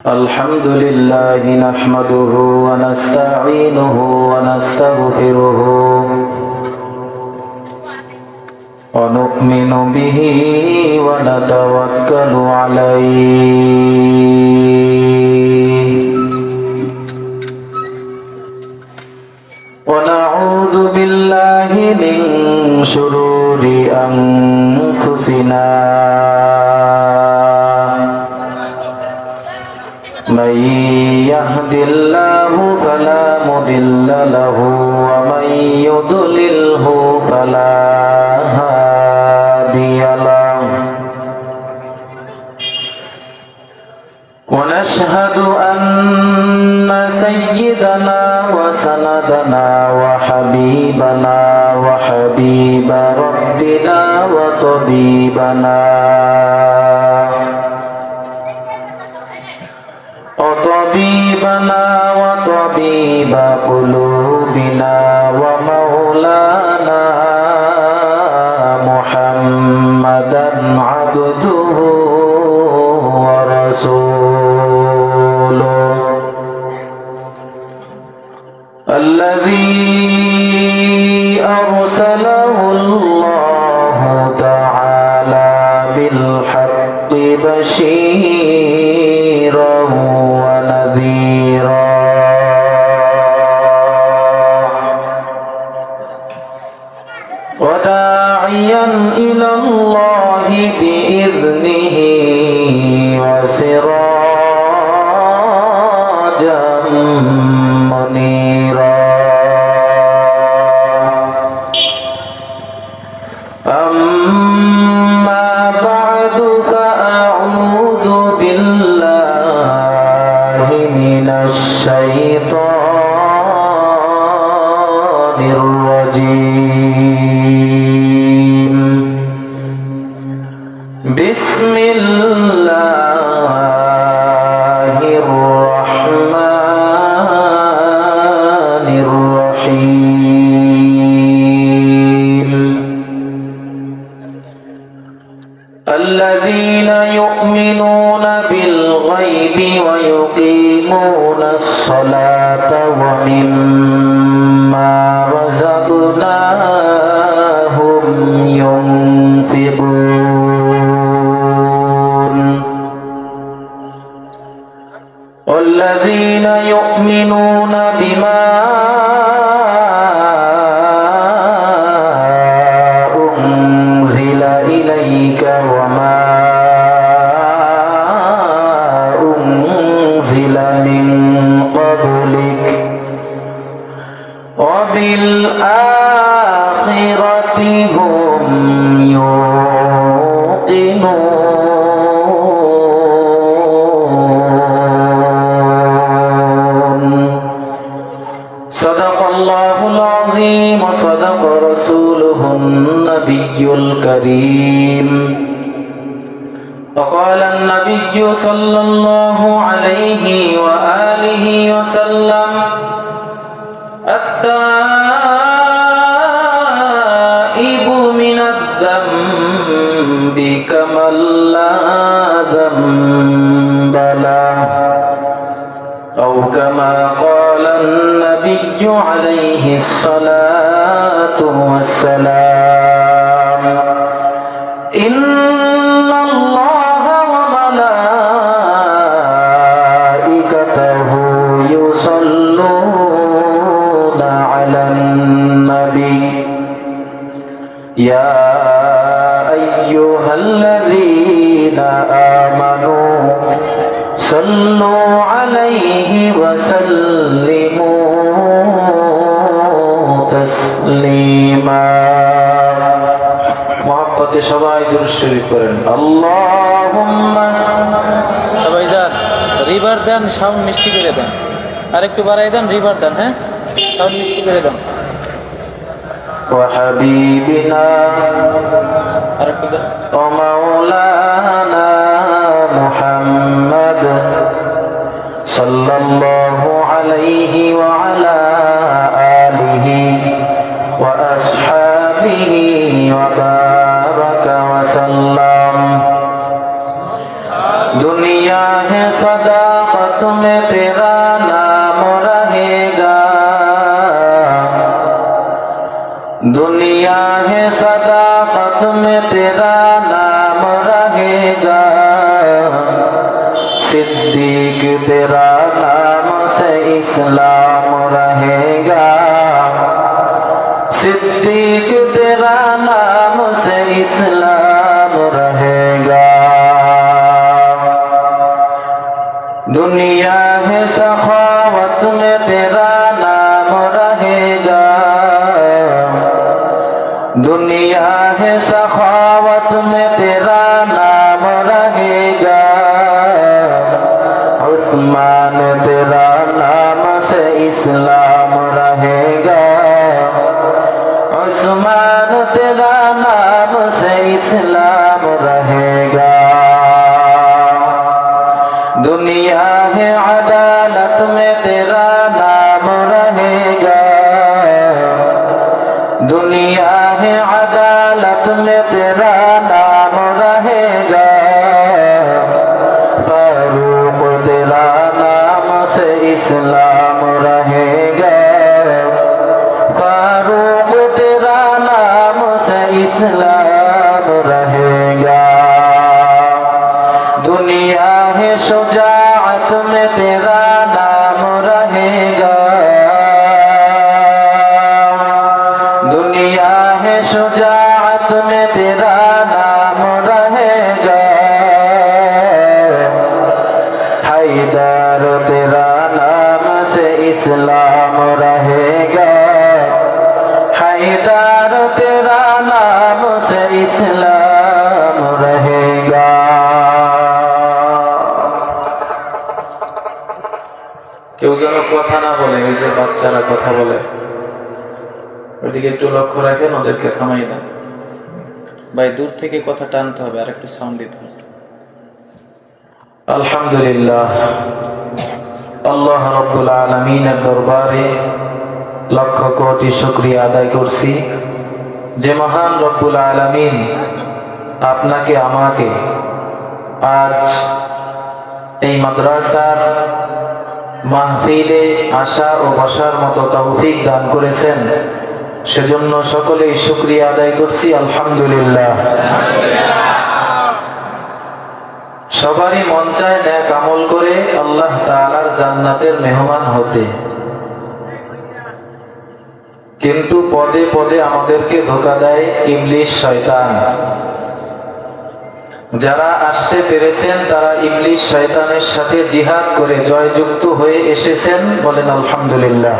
الحمد لله نحمده ونستعينه ونستغفره ونؤمن به ونتوكل عليه ونعوذ بالله من شرور أنفسنا من يهد الله فلا مضل له ومن يضلله فلا هادي له ونشهد أن سيدنا وسندنا وحبيبنا وحبيب ربنا وطبيبنا وطبيب قلوبنا ومولانا محمدا عبده ورسوله الذي أرسله الله تعالى بالحق بشيرا ونذيرا وداعيا إلى الله بإذنه وسراجا منيرا أما بعد فأعوذ بالله من الشيطان الرجيم بسم الله الرحمن الرحيم الذين يؤمنون بالغيب ويقيمون الصلاة ومما رزقناهم ينفقون والذين يؤمنون بما أنزل إليك وما أنزل من قبلك وبالآخرة هم يوقنون صدق الله العظيم وصدق رسوله النبي الكريم وقال النبي صلى الله عليه وآله وسلم التائب من الذنب كمن لا ذنب له أو كما قال النبي عليه الصلاة والسلام إن الله وملائكته يصلون على النبي يا أيها الذين آمنوا صلوا عليه وسلموا تسليما محبت সবাই দুরূদ শরীফ করেন আল্লাহুম্মা সবাই যান রিভার দেন সাউন্ড মিষ্টি করে দেন আরেকটু বাড়াই দেন রিভার দেন হ্যাঁ সাউন্ড মিষ্টি করে দেন وحبيبنا ومولانا محمد صلى الله عليه وعلى آله وأصحابه وبارك وسلم दुनिया है सदाकत सदाकत में तेरा नाम रहेगा। दुनिया है सदाकत में तेरा नाम रहेगा। सिद्दीक तेरा नाम से इस्लाम रहेगा। सिद्दीक तेरा नाम से इस्लाम रहेगा। दुनिया है सखावत में तेरा नाम रहेगा। दुनिया है सखावत में तेरा नाम रहेगा। उस्मान तेरा नाम से इस्लाम रहेगा। उस्मान तेरा नाम से इस्लाम रहेगा। दुनिया है अदालत में तेरा नाम रहेगा। दुनिया है अदालत में तेरा नाम रहेगा। फारूक तेरा नाम से इस्लाम रहेगा। फारूक तेरा नाम से इस्लाम रहेगा। दुनिया है शुजाअत में तेरा नाम रहेगा। दुनिया है शुजाअत में तेरा नाम रहेगा। हैदर तेरा नाम से इस्लाम रहेगा। हैदर तेरा नाम से इस्लाम रहेगा। কেউ যেন কথা না বলে, ওই যে বাচ্চারা কথা বলে, ওইদিকে একটু লক্ষ্য রাখেন, ওদেরকে থামাই দেন। ভাই দূর থেকে কথা টানতে হবে, আর একটু সাউন্ড দিতে হবে। আলহামদুলিল্লাহ, আল্লাহ রাব্বুল আলামিনের দরবারে লক্ষ কোটি শুকরিয়া আদায় করছি যে মহান রব্বুল আলামিন আপনাকে আমাকে আজ এই মাদ্রাসার মাহফিলে আসা ও বসার মতো তৌফিক দান করেছেন। সেজন্য সকলেই শুকরিয়া আদায় করছি, আলহামদুলিল্লাহ। সবারই মন চায় নেক আমল করে আল্লাহ তাআলার জান্নাতের মেহমান হতে, কিন্তু পদে পদে আমাদেরকে ধোঁকা দেয় ইবলিস শয়তান। যারা আসতে পেরেছেন তারা ইবলিস শয়তানের সাথে জিহাদ করে জয়যুক্ত হয়ে এসেছেন, বলেন আলহামদুলিল্লাহ।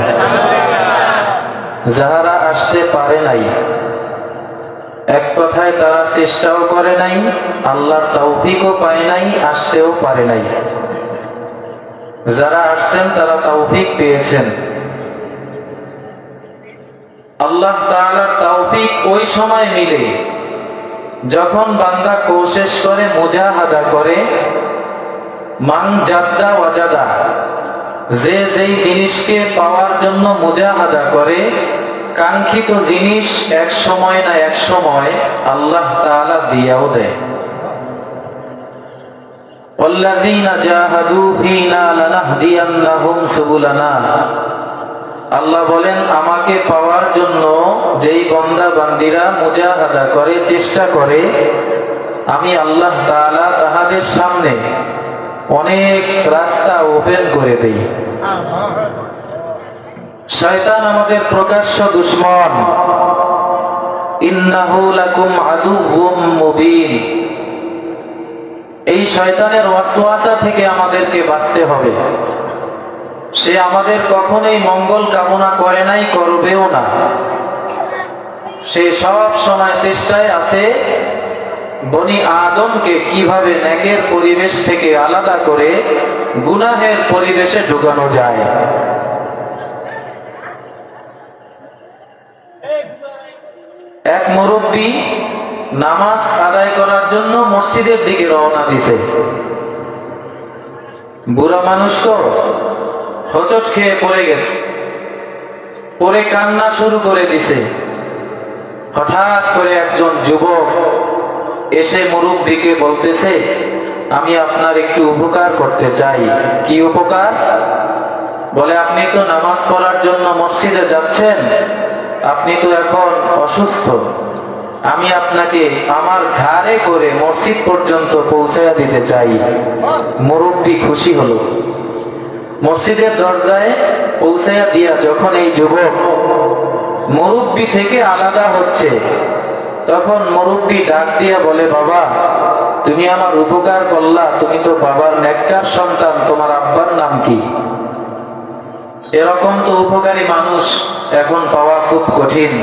যারা আসতে পারে নাই, এক কথায় তারা চেষ্টাও করে নাই, আল্লাহর তৌফিকও পায় নাই, আসতেও পারে নাই। যারা আসছেন তারা তৌফিক পেয়েছেন। আল্লাহ তাআলার তৌফিক ওই সময় মিলে যখন বান্দা কোশিশ করে, মুজাহাদা করে, মান জাদ্দা ওয়াজাদা, যে যেই জিনিসকে পাওয়ার জন্য মুজাহাদা করে, কাঙ্ক্ষিত জিনিস এক সময় না এক সময় আল্লাহ তাআলা দিয়াও দেয়। ওয়াল্লাযীনা জাহাদু ফীনা লানাহদিয়ান্নাহুম সুবুলানা। আল্লাহ বলেন, আমাকে পাওয়ার জন্য যেই বান্দা বান্দীরা মুজাহাদা করে, চেষ্টা করে, আমি আল্লাহ তাআলা তাহাদের সামনে অনেক রাস্তা ওপেন করে দেই। শয়তান আমাদের প্রকাশ্য দুশমন। ইন্নাহু লাকুম আদুউম মুবিন। এই শয়তানের ওয়াসওয়াসা থেকে আমাদেরকে বাঁচতে হবে। সে আমাদের কখনোই মঙ্গল কামনা করে নাই, করবেও না। সে সব সময় চেষ্টায় আছে বনি আদমকে কিভাবে নেকের পরিবেশ থেকে আলাদা করে গুনাহের পরিবেশে ঢুকানো যায়। এক মুরব্বী নামাজ আদায় করার জন্য মসজিদের দিকে রওনা দিছে। বুড়া মানুষ তো হোঁচট খেয়ে পড়ে গেছে, পরে কান্না শুরু করে দিছে। হঠাৎ করে একজন যুবক এসে মুরব্বিকে বলতেছে, আমি আপনার একটু উপকার করতে চাই। কি উপকার? বলে আপনি তো নামাজ পড়ার জন্য মসজিদে যাচ্ছেন, আপনি তো এখন অসুস্থ, আমি আপনাকে আমার ঘাড়ে করে মসজিদ পর্যন্ত পৌঁছায়া দিতে চাই। মুরব্বী খুশি হলো। মসজিদের দরজায় পৌঁছায়া দিয়া যখন এই যুবক মুরব্বী থেকে আলাদা হচ্ছে, তখন মুরব্বী ডাক দিয়া বলে, বাবা তুমি আমার উপকার করলা, তুমি তো বাবার নেককার সন্তান, তোমার আব্বার নাম কি? এরকম তো উপকারী মানুষ এখন পাওয়া খুব কঠিন।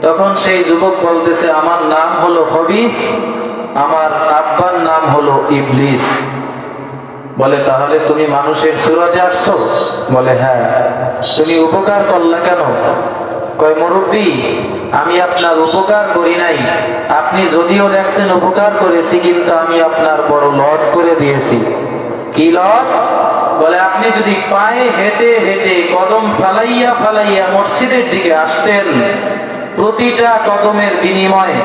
তখন সেই যুবক বলতেছে, আমার নাম হলো খবিথ, আমার আব্বার নাম হলো ইবলিস। বলে তাহলে তুমি মানুষের সুরাজে আসছো? বলে হ্যাঁ। তুমি উপকার করলা কেন? কয় মুরব্বী আমি আপনার উপকার করি নাই, আপনি যদিও দেখছেন উপকার করেছি, কিন্তু আমি আপনার বড় লস করে দিয়েছি। কি লস? বলে আপনি যদি পায়ে হেঁটে হেঁটে কদম ফালাইয়া ফালাইয়া মসজিদের দিকে আসতেন, প্রতিটা কদমের বিনিময়ে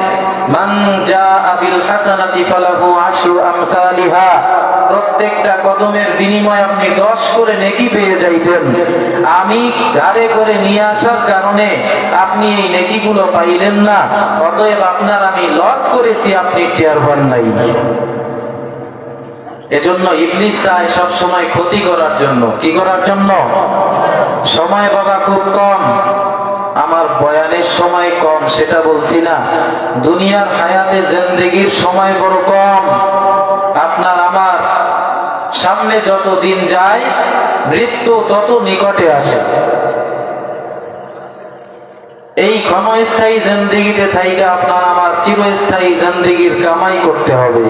মান জাআ বিল হাসানাতি ফালাহু আশরু আমসালিহা, প্রত্যেকটা কদমের বিনিময়ে আপনি 10 করে নেকি পেয়ে যাইতেন। আমি গাড়ে করে নিয়ে আসার কারণে আপনি এই নেকিগুলো পাইলেন না, অতএব আপনার আমি লস করেছি, আপনি টের পান নাই। এজন্য ইবলিস চায় সব সময় ক্ষতি করার জন্য। কি করার জন্য? সময় বাবা খুব কম, আমার বয়ানের সময় কম সেটা বলছি না, দুনিয়ার হায়াতে জিন্দেগির সময় বড় কম। আপনার আমার সামনে যত দিন যায়, মৃত্যু তত নিকটে আসে। এই ক্ষণস্থায়ী জিন্দেগিতে থাইকা আপনার আমার চিরস্থায়ী জিন্দেগির কামাই করতে হবে।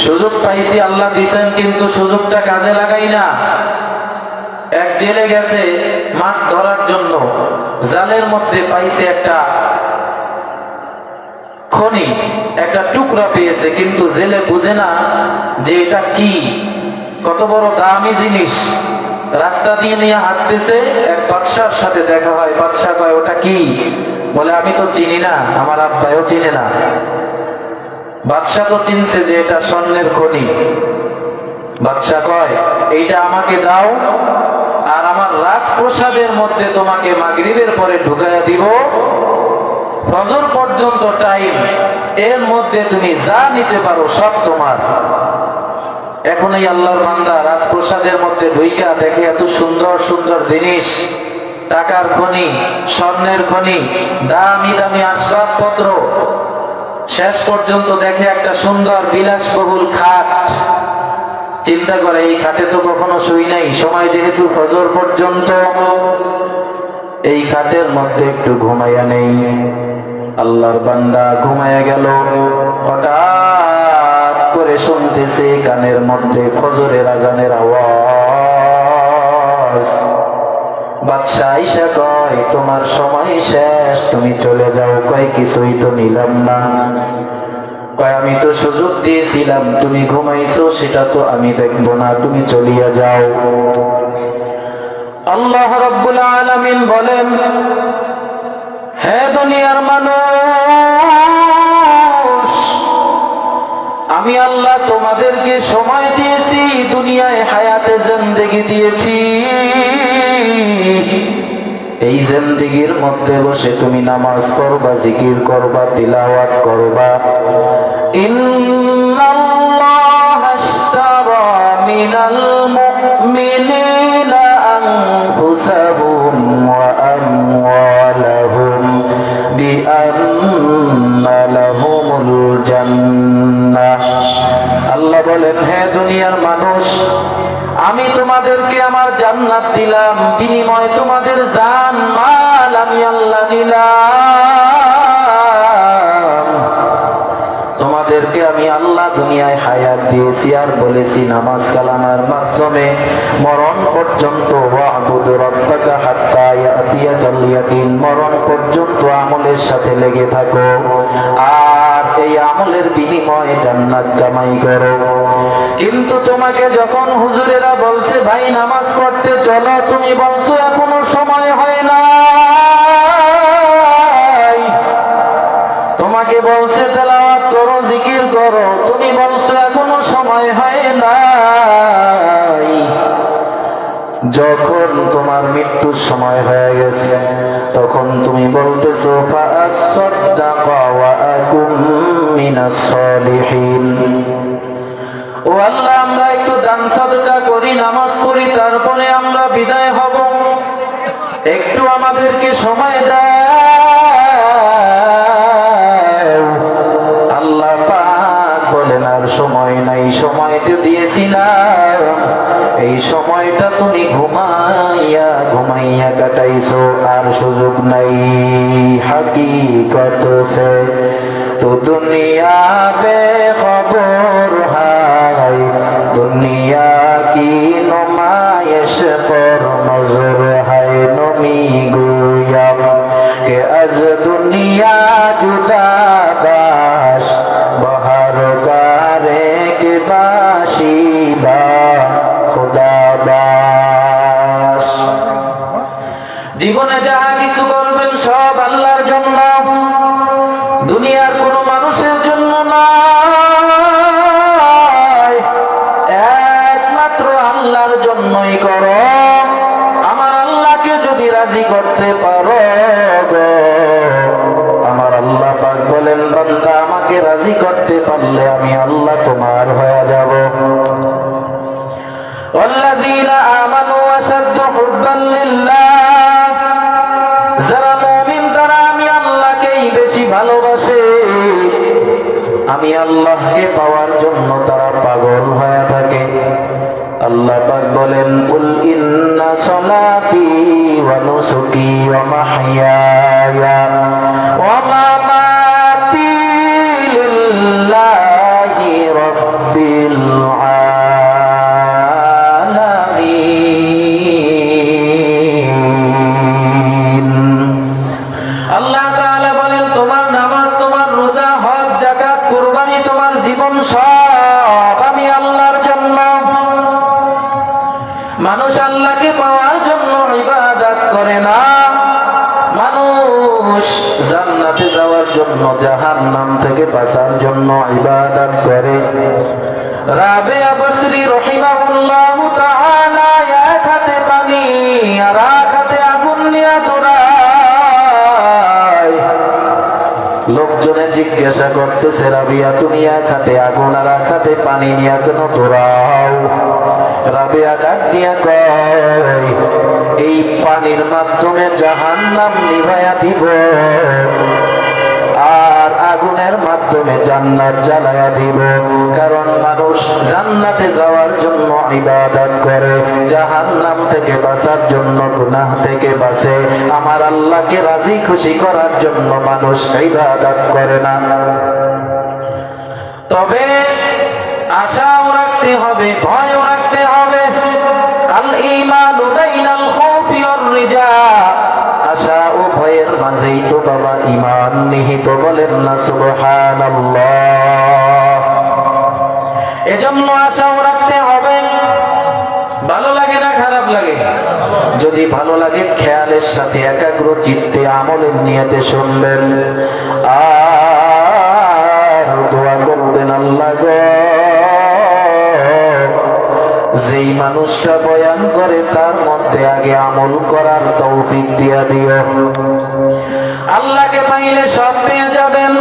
সুযোগ পাইছি, আল্লাহ দিছেন, কিন্তু সুযোগটা কাজে লাগাই না। এক জেলে গেছে মাছ ধরার জন্য, জালের মধ্যে পাইছে একটা খনি, একটা টুকরা পেয়েছে, কিন্তু জেলে বুঝে না যে এটা কি, কত বড় দামি জিনিস। রাস্তা দিয়ে নিয়ে হাঁটতেছে, এক বাদশার সাথে দেখা হয়। বাদশা কয় ওটা কি? বলে আমি তো চিনি না, আমার আব্বাও চিনে না। বাদশা তো চিনছে যে এটা স্বর্ণের খনি। বাদশা কয় এইটা আমাকে দাও, আর আমার রাজপ্রসাদের মধ্যে তোমাকে মাগরিবের পরে ঢুকাইয়া দিব, ফজর পর্যন্ত টাইম, এর মধ্যে তুমি যা নিতে পারো সব তোমার। এখন এই আল্লাহর বান্দা রাজপ্রসাদের মধ্যে ঢুইকা দেখে এত সুন্দর সুন্দর জিনিস, টাকার খনি, স্বর্ণের খনি, দামি দামি আসবাবপত্র। শেষ পর্যন্ত দেখে একটা সুন্দর বিলাসবহুল খাট। চিন্তা করে এই খাটে তো কখনো শুই নাই, সময় যেহেতু ফজর পর্যন্ত, এই খাটের মধ্যে একটু ঘুমাইয়া নেই। আল্লাহর বান্দা ঘুমাইয়া গেল, হঠাৎ করে শুনতেছে কানের মধ্যে ফজরের আজানের আওয়াজ। বাদশা আইসা কয় তোমার সময় শেষ, তুমি চলে যাও। কয় কিছুই তো নিলাম না। কয় আমি তো সুযোগ দিয়েছিলাম, তুমি ঘুমাইছো, সেটা তো আমি দেখবো না, তুমি চলিয়া যাও। আল্লাহ রাব্বুল আলামিন বলেন, হে দুনিয়ার মানুষ, আমি আল্লাহ তোমাদেরকে সময় দিয়েছি, দুনিয়ায় হায়াতে জিন্দেগি দিয়েছি। এই জিন্দেগির মধ্যে বসে তুমি নামাজ পড়বা, জিকির করবা, তিলাওয়াত করবা। ইন্নাল্লাহা আশতারা মিনাল মুমিনিনা আনফুসাহুম ওয়া আমওয়ালাহুম বিআন্না লাহুমুল জান্নাহ। আল্লাহ বলেন, হে দুনিয়ার মানুষ, আমি তোমাদেরকে আমার জান্নাত দিলাম, বিনিময়ে তোমাদের জান মাল আমি আল্লাহ দিলাম। তোমাদেরকে আমি আল্লাহ দুনিয়ায় হায়াত দিয়েছি, আর বলেছি নামাজ কালামের মাধ্যমে মরণ পর্যন্ত ওয়া'বুদু রাব্বাকা হাত্তা ইয়াতিয়াকাল ইয়াকিন, মরণ পর্যন্ত আমলের সাথে লেগে থাকো, আর এই আমলের বিনিময়ে জান্নাত কামাই করো। কিন্তু তোমাকে যখন হুজুরেরা বলছে ভাই নামাজ পড়তে চলো, তুমি বলছো এখনো সময় হয় না। তোমাকে বলছে তেলাওয়াত করো, জিকির করো, যখন তোমার মৃত্যুর সময় হয়ে গেছে তখন তুমি বলতেছো ফাআসসাদদাকা ওয়া আকুম মিনাস সালিহিন। ও আল্লাহ, আমরা একটু দান সাদকা করি, নামাজ পড়ি, তারপরে আমরা বিদায় হব, একটু আমাদেরকে সময় দাও। আল্লাহ পাক বলেন আর সময় নাই, সময় তো দিয়েছিলাম, এই সময়টা তুমি ঘুমাইয়া ঘুমাইয়া কাটাইছো, আর সুযোগ নাই। হাকিকত সে তো দুনিয়া বে খবর হাই, দুনিয়া কি নুমাইশ পর নজর হাই। নমি গুয়াম কে আজ দুনিয়া জুদা বাস, বহার গারে কে বাসিবা খুদাবাস। জীবনে যা কিছু করবেন সব আল্লাহর জন্য, দুনিয়ার কোনো মানুষের জন্য নয়, একমাত্র আল্লাহর জন্যই করো। আমার আল্লাহকে যদি রাজি করতে পারো গো, আমার আল্লাহ পাক বলেন বান্দা আমাকে রাজি করতে পারলে আমি আল্লাহ তোমার হয়ে যাব। والذين آمنوا أشد حبا لله, যারা মুমিন তারা আমি আল্লাহকেই বেশি ভালোবাসে। আমি আল্লাহকে পাওয়ার জন্য তারা পাগল হয়ে থাকে। আল্লাহ পাক বলেন কুল ইন্না সলাতি ওয়া নুসুকি ওয়া মাহইয়ায়া ওয়া মামাতি লিল্লাহি রাব্বিল আলামিন। আল্লাহ তাআলা বলেন তোমার নামাজ, তোমার রোজা, হজ, যাকাত, কুরবানি, তোমার জীবন সব আমি আল্লাহর জন্য। মানুষ আল্লাহকে পাওয়ার জন্য ইবাদত করে না, মানুষ জান্নাতে যাওয়ার জন্য, জাহান্নাম থেকে বাঁচার জন্য ইবাদত করে। রাবিয়া বসরি রাহিমাহুল্লাহু তাআলা এক হাতে পানি আর এক হাতে আগুন নিয়ে দৌড়ায়। লোকজনে জিজ্ঞাসা করতেছে রাবিয়া তুমি এক হাতে আগুন আর এক হাতে পানি নিয়ে কেন দৌড়াও? রাবিয়া ডাক দিয়া কয় এই পানির মাধ্যমে জাহান্নাম নিভাইয়া দিব, আর আগুনের মাধ্যমে জান্নাত জ্বালায়া দিব। কারণ মানুষ জান্নাতে যাওয়ার জন্য ইবাদত করে, জাহান্নাম থেকে বাঁচার জন্য, গুনাহ থেকে বাঁচে। আমার আল্লাহকে রাজি খুশি করার জন্য মানুষ ইবাদত করে না। তবে আশাও রাখতে হবে, ভয়ও রাখতে হবে। আল ঈমানু বাইনাল খাউফি ওয়ার রিজা, আশা ও ভয়ের মাঝেই তো বাবা ঈমান নিহিত, বলেন না সুবহানাল্লাহ। এজন্য আশাও রাখতে হবে। ভালো লাগে না খারাপ লাগে? যদি ভালো লাগে খেয়ালের সাথে একাগ্র চিত্তে আমলের নিয়তে শুনবেন আর দোয়া করবেন আল্লাহ গো, যেই মানুষটা বয়ান করে তার মধ্যে আগে আমল করার তৌফিক দিয়া দিও। আল্লাহকে পাইলে সব পেয়ে যাবেন।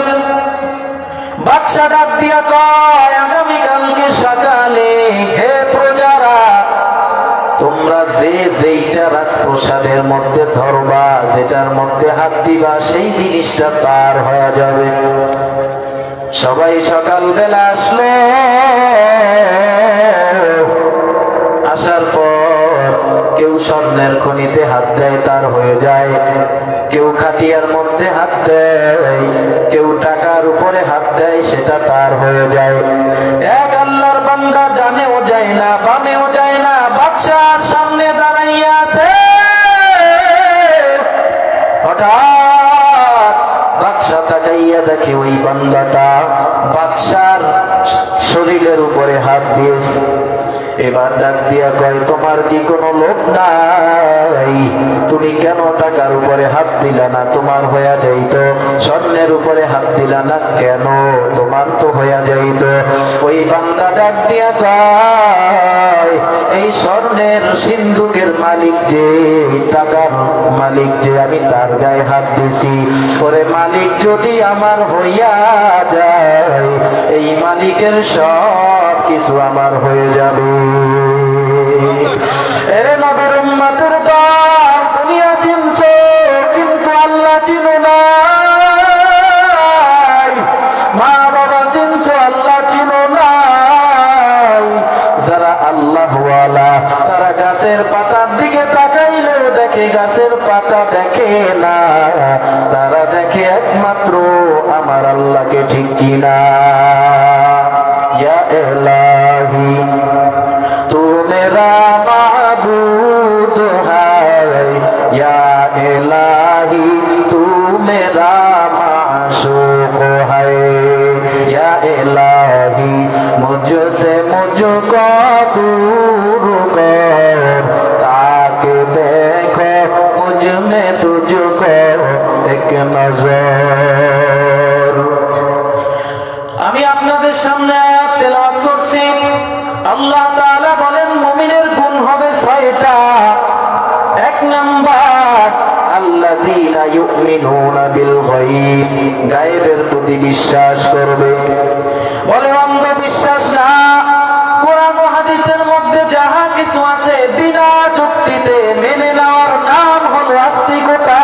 বাদশা ডাক দিয়া কয় আগামীকালকে সকালে হে প্রজারা, তোমরা যে যেইটা রাজপ্রসাদের মধ্যে ধরবা, যেটার মধ্যে হাত দিবা, সেই জিনিসটা তার হয়ে যাবে। সবাই সকালবেলা আসলো, আসার পর কেউ স্বর্ণের খনিতে হাত দেয়, তার হয়ে যায়। কেউ খাটিয়ার মধ্যে হাত দেয়, কেউ টাকার উপরে হাত দেয়, সেটা তার হয়ে যায়। এক আল্লাহর বান্দা ডানেও যায় না, বামেও যায় না, বাদশার সামনে দাঁড়াইয়া আছে। হঠাৎ বাদশা তাকাইয়া দেখে ওই বান্দাটা বাদশার শরীরের উপরে হাত দিয়েছে। এবার ডাক দিয়া কয় তোমার কি কোনো লোভ নাই? তুমি কেন টাকার উপরে হাত দিলা না? তোমার হইয়া যাইত। স্বর্ণের উপরে হাত দিলা না কেন? তোমার তো হইয়া যাইত। ওই বান্দা ডাক দিয়া কয় এই স্বর্ণের সিন্ধুকের মালিক যে, টাকার মালিক যে, আমি তার গায়ে হাত দিছি। ওরে মালিক যদি আমার হইয়া যায়, এই মালিকের সব কিছু আমার হয়ে যাবে। এরে নবীর উম্মতের দল, দুনিয়া চিনছো কিন্তু আল্লাহ চিনো না। মা বাবা চিনছো, আল্লাহ চিনো না। যারা আল্লাহওয়ালা তারা গাছের পাতার দিকে তাকাইলেও দেখে গাছের পাতা দেখে না, তারা দেখে একমাত্র আমার আল্লাহকে, ঠিক কিনা? ইয়া ইলাহি তু মেরা মাবুদ হায়, ইয়া ইলাহি তু মেরা মাশুক হায়, ইয়া ইলাহি মুঝसे मुझको दूर कर, ताकि देखो मुझ में तुझको एक नजर। আমি আপনাদের সামনে আয়াত তেলাওয়াত করছি। আল্লাহ তাআলা বলেন মুমিনের গুণ হবে 6টা। 1 নাম্বার, আল্লাযীনা ইউমিনুনা বিল গায়ব, গায়েবের প্রতি বিশ্বাস করবে। বলে অন্ধ বিশ্বাস না, কোরআন ও হাদিসের মধ্যে যাহা কিছু আছে বিনা যুক্তিতে মেনে নেওয়ার নাম হলো আস্তিকতা।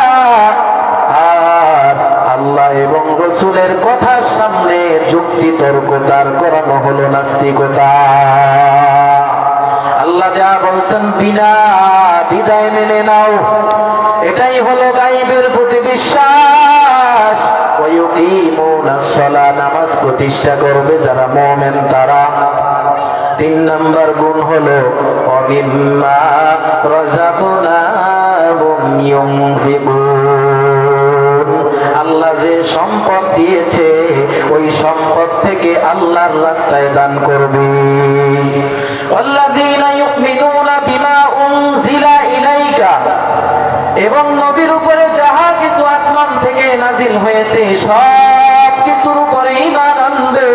আর আল্লাহ এবং রাসূলের কথার সামনে যুক্তি তর্ক দাঁড় করানো হলো নাস্তিকতা। আল্লাহ যা বলছেন বিনা দ্বিধায় মেনে নাও, এটাই হলো গায়বের প্রতি বিশ্বাস। নামাজ প্রতিষ্ঠা করবে যারা মুমিন তারা। 3 নাম্বার গুণ হলো ওয়ামিম্মা রাযাকনাহুম ইউনফিকুন, আল্লাহ যে সম্পদ দিয়েছে ওই সম্পদ থেকে আল্লাহর রাস্তায় দান করবে। ওয়াল্লাযীনা ইউমিনুনা বিমা উনজিলা ইলাইকা, এবং নবীর উপরে যাহা কিছু আসমান থেকে নাজিল হয়েছে সব কিছুর উপরে ঈমান আনবে।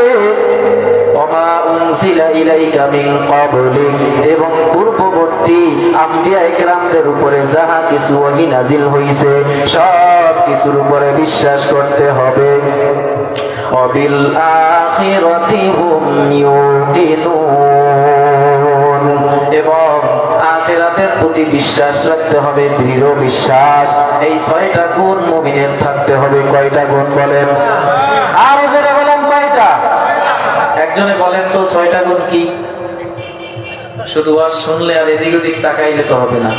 ওমা উনজিলা ইলাইকা মিন ক্বাবলিক, এবং পূর্ববর্তী আম্বিয়া ইকরামদের উপরে যাহা কিছু ওহী নাজিল হয়েছে সব কিছুর উপরে বিশ্বাস করতে হবে। ওয়াবিল আখিরাতি হুম ইউকিনুন, এবং আখিরাতের প্রতি বিশ্বাস রাখতে হবে, দৃঢ় বিশ্বাস। এই 6টা গুণ মুমিনের থাকতে হবে। কয়টা গুণ বলেন? আর যারা বলেন কয়টা? একজনে বলেন তো 6টা গুণ কি? শুধু ওয়াজ শুনলে আর এদিক ওদিক তাকাইলে তো হবে না।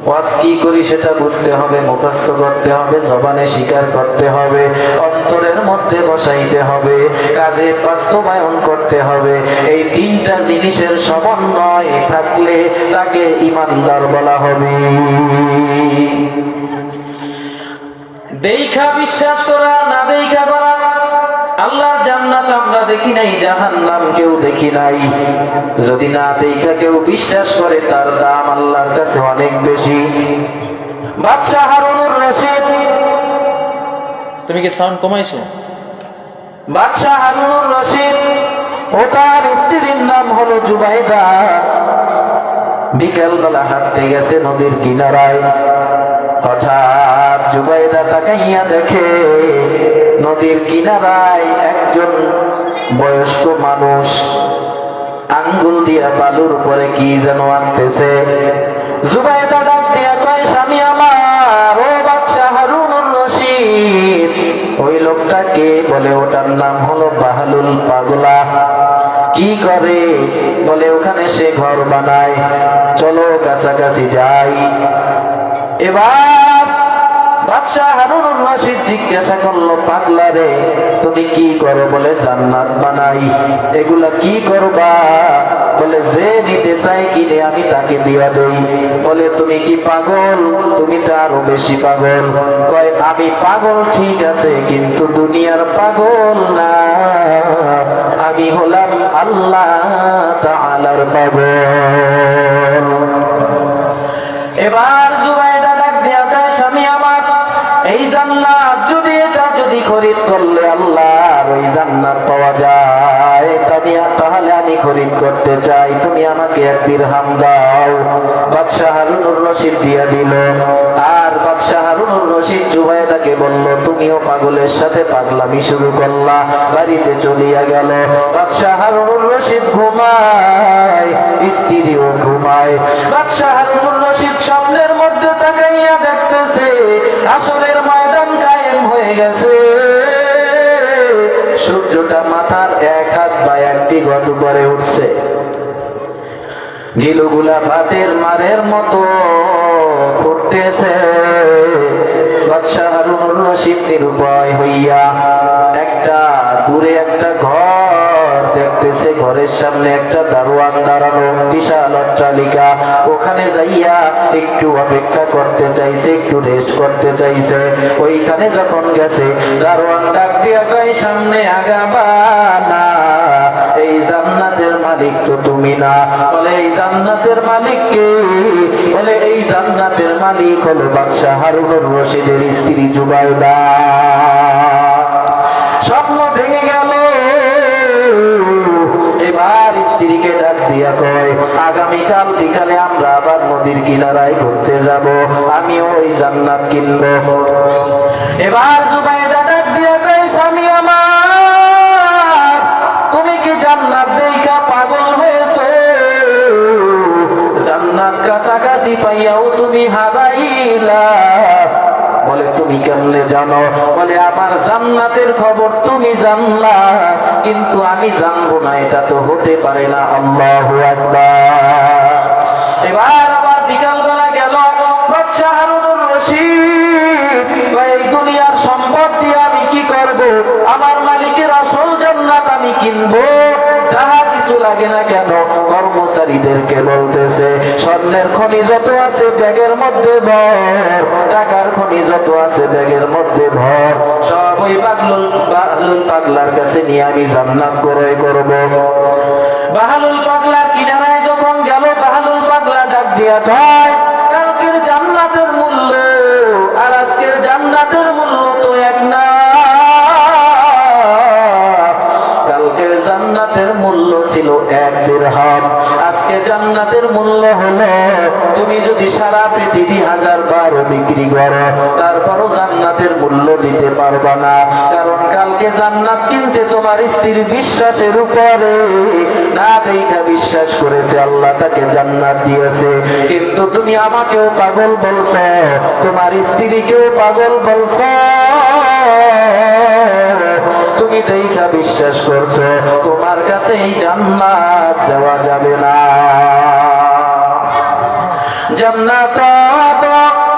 ওয়াজ কি করি সেটা বুঝতে হবে, মুখস্থ করতে হবে, জবানে স্বীকার করতে হবে, অন্তরের মধ্যে বসাইতে হবে, কাজে বাস্তবায়ন করতে হবে। এই 3টা জিনিসের সমন্বয় থাকলে তাকে ঈমানদার বলা হবে। দেখা বিশ্বাস করা, না দেখা করা। আল্লাহ জান্নাত আমরা দেখি নাই, জাহান্নাম কেউ দেখি নাই। যদি না দেখা কেউ বিশ্বাস করে তার দাম আল্লাহর কাছে অনেক বেশি। বাদশা হারুনুর রশিদ, তুমি কি সাউন্ড কমাইছো? বাদশা হারুনুর রশিদ, ও তার স্ত্রীর নাম হলো জুবাইদা। বিকেলবেলা হাঁটতে গেছে নদীর কিনারায়। হঠাৎ জুবাইদা তাকাইয়া দেখে নদীর কিনারায় একজন বয়স্ক মানুষ আঙ্গুল দিয়া বালুর উপরে কি যেন আনতেছে। জুবাইদা ডাক দিয়া কয়, স্বামী আমার, ও বাদশা হারুনুর রশিদ। ওই লোকটাকে বলে, ওটার নাম হলো বাহলুল পাগলা। কি করে? বলে ওখানে সে ঘর বানায়, চলো কাছাকাছি যাই। এবার বাদশা হারুনুর রশিদ জিজ্ঞাসা করলো, পাগলা রে তুমি কি করো? বলে জান্নাত বানাই। এগুলা কি করবা? বলে যে নিতে চাই কিনে আমি তাকে দিয়া দেই। বলে তুমি কি পাগল? তুমি তো আরো বেশি পাগল। কয় আমি পাগল ঠিক আছে, কিন্তু দুনিয়ার পাগল না, আমি হলাম আল্লাহ তাআলার পাগল। এবার জুবাইদা ডাক দিয়া কয়, স্বামী আমার, এই জান্নাত যদি খরিদ করলে আল্লাহর ওই জান্নাত পাওয়া যায়, তাহলে আমি খরিদ করতে চাই। তুমি আমাকে 1 দিরহাম দাও। বাদশাহ হারুনুর রশিদ দিয়া দিল। আর বাদশাহ হারুনুর রশিদ জুবাইদাকে বলল, তুমিও পাগলের সাথে পাগলামি শুরু করলা, বাড়িতে চলিয়া গেল। বাদশাহ হারুনুর রশিদ ঘুমায়, স্ত্রীও ঘুমায়। বাদশাহ হারুনুর রশিদ স্বপ্নের মধ্যে তাকাইয়া দেখতেছে আসরের ময়দান কায়েম হয়ে গেছে। সূর্যটা মাথার 1 হাত বা 1 বিঘত উপরে উঠছে। ঝিলুগুলা ভাতের মারের মতো ফুটতেছে। বাদশাহ হারুনুর রশিদ নিরুপায় হইয়া দূরে একটা ঘর দেখতেছে। ঘরের সামনে একটা দারোয়ান দাঁড়ানো, বিশাল অট্টালিকা। ওখানে যাইয়া একটু অপেক্ষা করতে চাইছে, একটু রেস্ট করতে চাইছে। ওইখানে যখন গেছে, দারোয়ান ডাক দিয়া কয়, সামনে আগাবা না, এই জান্নাতের মালিক তো তুমি না। বলে এই জান্নাতের মালিক কে? বলে এই জান্নাতের মালিক হলো বাদশাহ হারুনুর রশিদের স্ত্রী জুবাইদা। স্বপ্ন ভেঙে গেল। এবার স্ত্রীকে ডাক দিয়া কয়, আগামীকাল বিকালে আমরা আবার নদীর কিনারায় ঘুরতে যাব, আমিও ওই জান্নাত কিনবো। এবার জুবাইদা ডাক দিয়া কয়, স্বামী আমার, তুমি কি জান্নাত দেইখা পাগল হয়েছো? জান্নাত কাছাকাছি পাইয়াও তুমি হারাইলা। বলে তুমি কেমনে জানো? বলে আমার জান্নাতের খবর তুমি জানলা, কিন্তু আমি জানবো না, এটা তো হতে পারে না। আল্লাহু আকবার। এবার আবার বিকাল বেলা গেল। বাদশাহ হারুনুর রশিদ এই দুনিয়ার সম্পদ দিয়ে আমি কি করব? আমার মালিকের আসল জান্নাত আমি কিনবো। যাহা কিছু লাগে না কেন, কর্মচারীদেরকে বলতেছে, স্বর্ণের খনি যত আছে ব্যাগের মধ্যে ভর, টাকার খনি যত আছে ব্যাগের মধ্যে ভর, সব ওই বাহলুল পাগলার কাছে নিয়ে আমি জান্নাত ক্রয় করব। বাহলুল পাগলার কিনারায় যখন গেল, বাহলুল পাগলা ডাক দিয়া কয়, কালকের জান্নাতের মূল্য আর আজকের জান্নাতের মূল্য তো এক না। কালকের জান্নাতের মূল্য ছিল 1 দিরহাম, আজকে জান্নাতের মূল্য হলো, তুমি যদি সারা পৃথিবী 1000 বার বিক্রি করো, তারপরও জান্নাতের মূল্য দিতে পারবা না। কারণ কালকে জান্নাত কিনছে তোমার স্ত্রীর বিশ্বাসের উপরে, না দেখা বিশ্বাস করেছে, আল্লাহ তাকে জান্নাত দিয়েছে। কিন্তু তুমি আমাকেও পাগল বলছো, তোমার স্ত্রীকেও পাগল বলছো, তুমি দেখা বিশ্বাস করছো, তোমার কাছে এই জান্নাত যাওয়া যাবে না। জান্নাত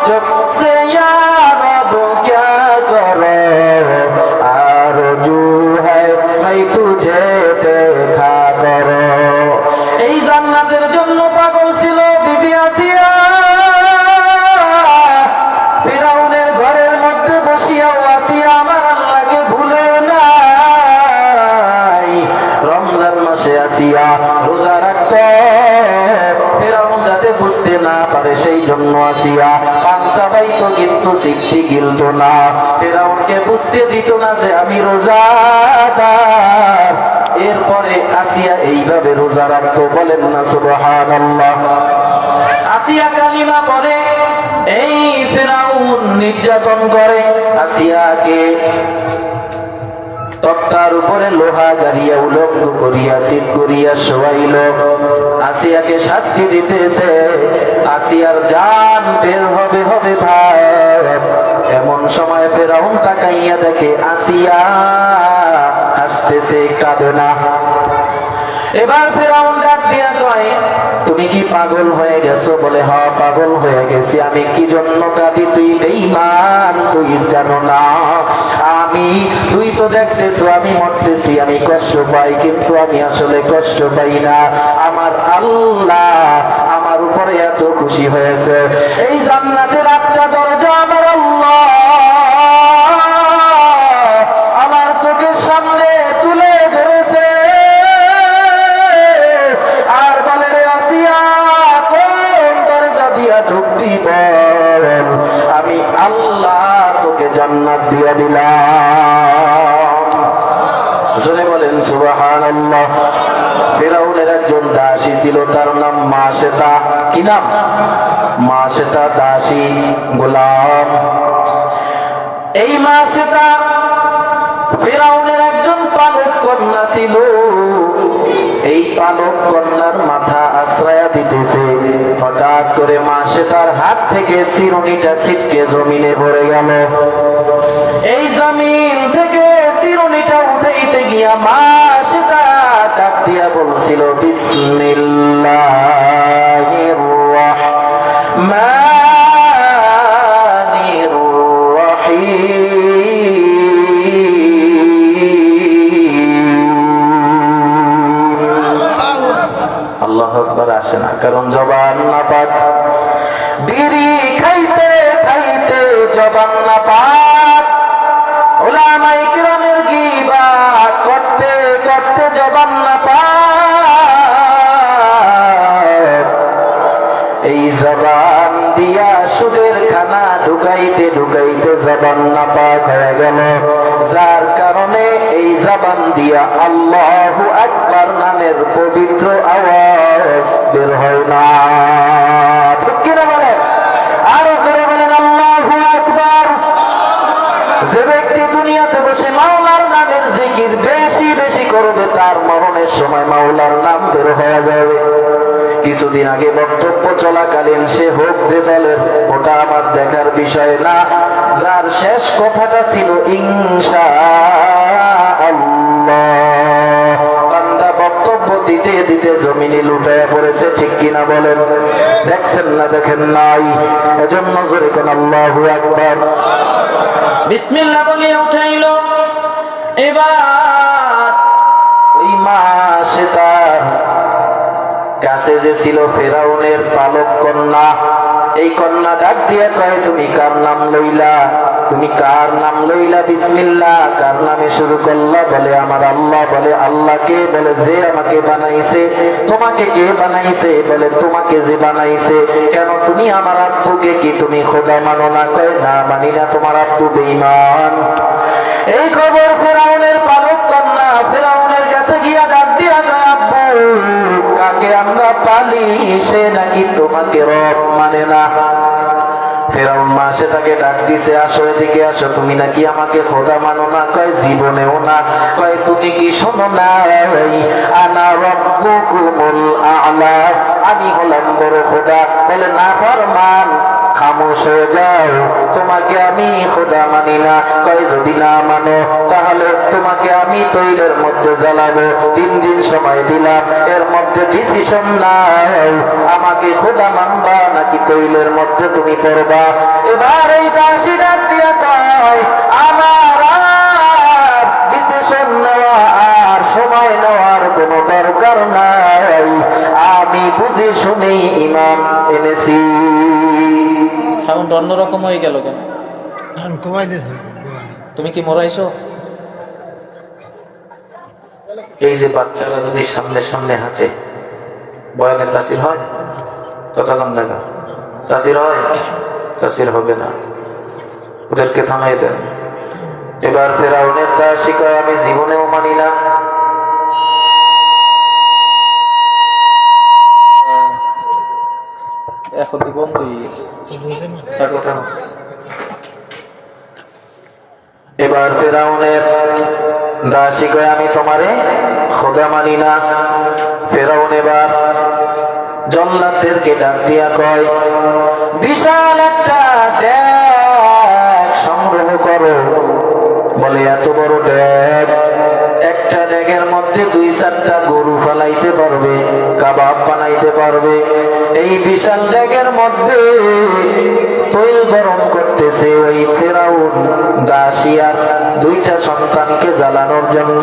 जब से यार वो क्या करे आरज़ू है मैं तुझे देखा करो। এই জান্নাতের জন্য পাগল ছিল বিবি আসিয়া। ফিরাউনের ঘরের মধ্যে বসিয়া আসিয়া আমার আল্লাহকে ভুলে নাই। রমজান মাসে আসিয়া রোজা রাখত, ফিরাউন যাতে বুঝতে না পারে সেই জন্য আসিয়া পাংসা পাইতো, কিন্তু সিকটি গিলত না। ফিরাউনকে বুঝতে দিত না যে আমি রোজাদার। এরপরে আসিয়া এইভাবে রোজা রাখতো। বলেন না সুবহানাল্লাহ। আসিয়া কালিমা পড়ে, এই ফিরাউন নির্যাতন করে আসিয়াকে, তক্তার উপরে লোহা গাড়িয়া উলঙ্গ করিয়া শীত করিয়া শোয়াইল। আসিয়াকে শাস্তি দিতেছে, আসিয়ার জান বের হবে হবে ভাই। এমন সময় ফিরাউন তাকাইয়া দেখে আসিয়া হাসতেছে, কাঁদে না। এবার ফিরাউন ডাক দিয়া কয়, তুমি কি পাগল হয়ে গেছো? বলে হ্যাঁ পাগল হয়ে গেছি। আমি কি জন্য কাঁদি? তুই বেঈমান, তুই জানো না তুই তো দেখতেছো আমি মরতেছি, আমি কষ্ট পাই, কিন্তু আমি আসলে কষ্ট পাই না। আমার আল্লাহ আমার উপরে এত খুশি হয়েছে, এই জান্নাতের 8টা দরজা আমার আল্লাহ আমার চোখের সামনে তুলে ধরেছে। আর বলে রে আসিয়া, কোন দরজা দিয়া ঢুকবি বল, আমি আল্লাহ তোকে জান্নাত দিয়া দিলাম। জোরে বলেন সুবহানাল্লাহ। ফিরাউনের একজন দাসী ছিল, তার নাম মাসেতা। কি নাম? মাসেতা, দাসী, গোলাম। এই মাসেতা ফিরআউনের একজন পালক কন্যা ছিল। এই পালক কন্যার মাথা আশ্রয়া দিতেছে, হঠাৎ করে মাসেতার হাত থেকে চিরুনিটা ছিটকে জমিনে পড়ে গেল। এই জমিন থেকে চিরুনিটা উঠাইতে গিয়া মাসেতা ডাক দিয়া বলছিল, বিসমিল্লাহির রাহমানির রাহিম। আল্লাহু আকবার আসে না, কারণ জবান নাপাক। বিড়ি খাইতে খাইতে জবান নাপাক, উলামায়ে কিরামের গীবত করতে করতে জবান নাপাক। এই জবান দিয়া সুদের খানা ঢুকাইতে ঢুকাইতে জবান নাপাক হয়ে গেল, যার কারণে এই জবান দিয়া আল্লাহু আকবার নামের পবিত্র আওয়াজ বের হয় না। ঠিক কিনা বলেন? আরো করে বলেন আল্লাহু আকবার। যে ব্যক্তি দুনিয়াতে বসে মাওলার নামের জিকির বেশি বেশি করবে, তার মরণের সময় মাওলার নাম বের হয়ে যাবে। কিছুদিন আগে বক্তব্য চলাকালীন সে হোক যে দলের, ওটা আমার দেখার বিষয় না, যার শেষ কথাটা ছিল ইনশাআল্লাহ, বান্দা বক্তব্য দিতে দিতে জমিনে লুটায়া পড়েছে। ঠিক কিনা বলেন? দেখছেন না? দেখেন নাই? এজন্য জোরে কোন আল্লাহু আকবার। বিসমিল্লাহ বলিয়া উঠাইল। এবার ওই মাসেতা কাছে যে ছিল ফেরাউনের পালক কন্যা, এই কন্যা ডাক দিয়ে কয়, তুমি কার নাম লইলা? তুমি কার নাম লইলা? বিসমিল্লাহ কার নামে শুরু করলা? বলে আমার আল্লাহ। বলে আল্লাহ কে? বলে যে আমাকে বানাইছে। তোমাকে কে বানাইছে? বলে তোমাকে যে বানাইছে। কেন তুমি আমার আব্বুকে কি তুমি খোদা মানো না? কয় না, মানি না, তোমার আব্বু বেঈমান। এই খবর ফেরাউনের পালক কন্যা ফেরাউনের কাছে গিয়া ডাক দিয়া কয়, আব্বু কাকে আমরা পালি, সে নাকি তোমাকে রব মানে না। ফেরাউন মাসেতাকে ডাক দিছে, আসো এদিকে আসো, তুমি নাকি আমাকে খোদা মানো না? কয় জীবনেও না। কয় তুমি কি শোনো না, আনা রব্বুকুমুল আ'লা, আমি হলাম বড় খোদা। বলে না ফরমান, খামোশ হয়ে যাও, তোমাকে আমি খোদা মানি না। কয় যদি না মানো তাহলে তোমাকে আমি তৈলের মধ্যে জ্বালাবো। 3 দিন সময় দিলাম, এর মধ্যে ডিসিশন নাও, আমাকে খোদা মানবা নাকি তৈলের মধ্যে তুমি পড়বা। এবার এই দাসী ডাক দিয়া কয়, আমার আর ডিসিশন নেওয়া আর সময় নেওয়ার কোনো দরকার নাই, আমি বুঝে শুনেই ইমান এনেছি। সাউন্ড অন্যরকম হয়ে গেল কেন? তুমি কি মরাইছো? এই যে বাচ্চারা যদি সামনে সামনে হাঁটে, বয়ানে তাসির হয়? কথা কম দেখা তাসির হয়? তাসির হবে না, ওদেরকে থামাই দেন। এবার ফেরাউনের দাসী কয়, আমি জীবনেও মানি না। এখন কি বন্ধ হয়ে গেছে? থাকো থাকো। এবার ফেরাউনের দাসী কয়, আমি তোমারে খোদা মানি না। ফেরাউন এবার জল্লাদদেরকে ডাক দিয়া কয়, বিশাল একটা ড্যাগ সংগ্রহ করো। বলে এত বড় ড্যাগ? একটা ড্যাগের মধ্যে 2-4টা গরু ফালাইতে পারবে, কাবাব বানাইতে পারবে। এই বিশাল ড্যাগের মধ্যে তৈল গরম করতেছে ওই ফেরাউন দাসী আর 2টা সন্তানকে জ্বালানোর জন্য।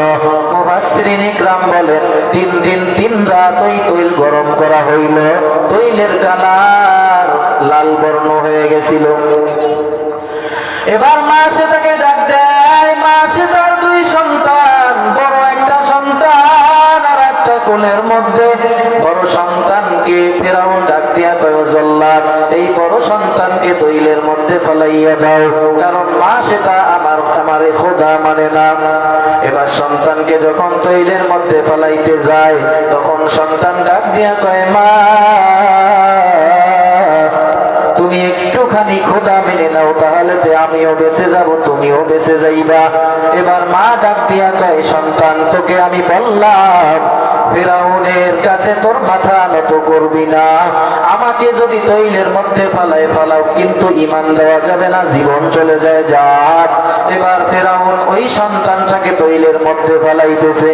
মুফাসসিরিন ইকরাম বলেন 3 দিন 3 রাত ওই তৈল গরম করা হইল, তৈলের কালার লাল বর্ণ হয়ে গেছিল। এবার মা সেটাকে ডাক দেয়, মা সেটার 2 সন্তান, বড় একটা সন্তান আর একটা কোলের মধ্যে। বড় সন্তানকে ফেরাউন ডাক দিয়া কয় ও জল্লাদ, এই বড় সন্তানকে তৈলের মধ্যে ফেলাইয়া দাও, কারণ মা সেটা আমার খোদা মানে না। এবার সন্তানকে যখন তৈলের মধ্যে ফেলাইতে যায়, তখন সন্তান ডাক দিয়া কয়, মা তুমি একটুখানি খোদা মেনে নাও, তাহলে তো আমিও বেঁচে যাব, তুমিও বেঁচে যাইবা। এবার মা ডাক দিয়া কয়, সন্তান তোকে আমি বললাম ফিরাউনের কাছে তোর মাথা নত করবি না, আমাকে যদি তৈলের মধ্যে ফালাও, কিন্তু ঈমান দেওয়া যাবে না, জীবন চলে যায়, যাক। এবার ফিরাউন ওই সন্তানটাকে তৈলের মধ্যে ফালাইতেছে,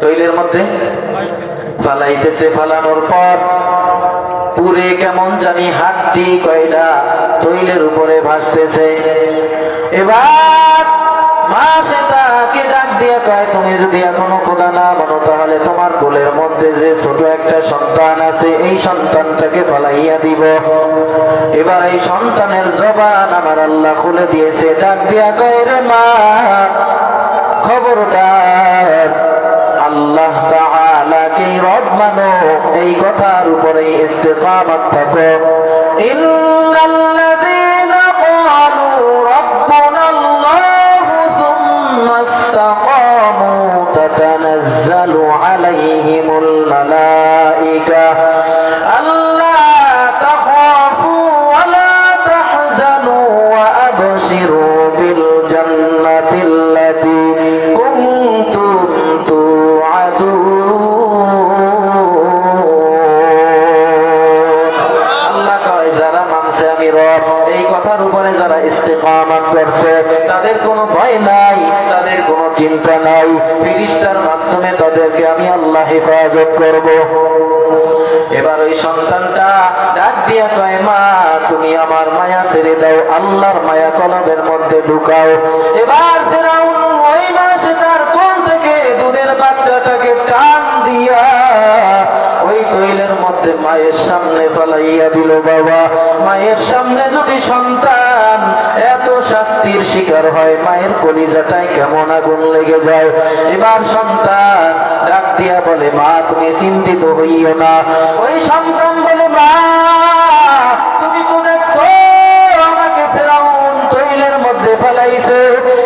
তৈলের মধ্যে ফালাইতেছে। ফালানোর পর পুরে কেমন জানি হাড্ডি কয়টা তৈলের উপরে ভাসতেছে। এবার মা সেটাকে ডাক দিয়ে কয়, তুমি যদি এখনো খোদা না মানো, তাহলে তোমার কোলের মধ্যে যে ছোট একটা সন্তান আছে, এই সন্তানটাকে ফালাইয়া দিব। এবার এই সন্তানের জবান আমার আল্লাহ খুলে দিয়েছে, ডাক দিয়া কয়, রে মা খবরদার আল্লাহ তাআলাকে রব মানো, এই কথার উপরে ইস্তিকামত থাকো। ইন্নাল্লাযীনা ক্বালু রাব্বুনাল্লাহু থুম্মা ইসতাকামু তাতানাজ্জালু আলাইহিমুল মালায়েকা আল্লা তাখাফু ওয়া লা তাহজানু ওয়া আবশিরু বিল জান্নাতিল্লাতী কুনতুম এই কথার উপরে যারা ইস্তিকামত করছে, তাদের কোনো ভয় নাই, তাদের কোনো চিন্তা নাই, ফেরেশতার মাধ্যমে তাদেরকে আমি আল্লাহ হেফাজত করব। এবার ওই সন্তানটা ডাক দিয়া কয়, মা তুমি আমার মায়া ছেড়ে দাও, আল্লাহর মায়া কলবের মধ্যে ঢুকাও। এবার ফিরাউন ওই মা সেটার কোল থেকে দুধের বাচ্চাটাকে টান দিয়া ওই তৈলের মধ্যে মায়ের সামনে ফেলাইয়া দিল। বাবা, মায়ের সামনে যদি সন্তান এত শাস্তির শিকার হয়, মায়ের কলিজাটায় কেমন আগুন লেগে যায়। এবার সন্তান ডাক দিয়া বলে, মা তুমি চিন্তিত হইও না। ওই সন্তান বলে, মা তুমি তো দেখছো আমাকে ফেরাউন তৈলের মধ্যে ফেলাইছে,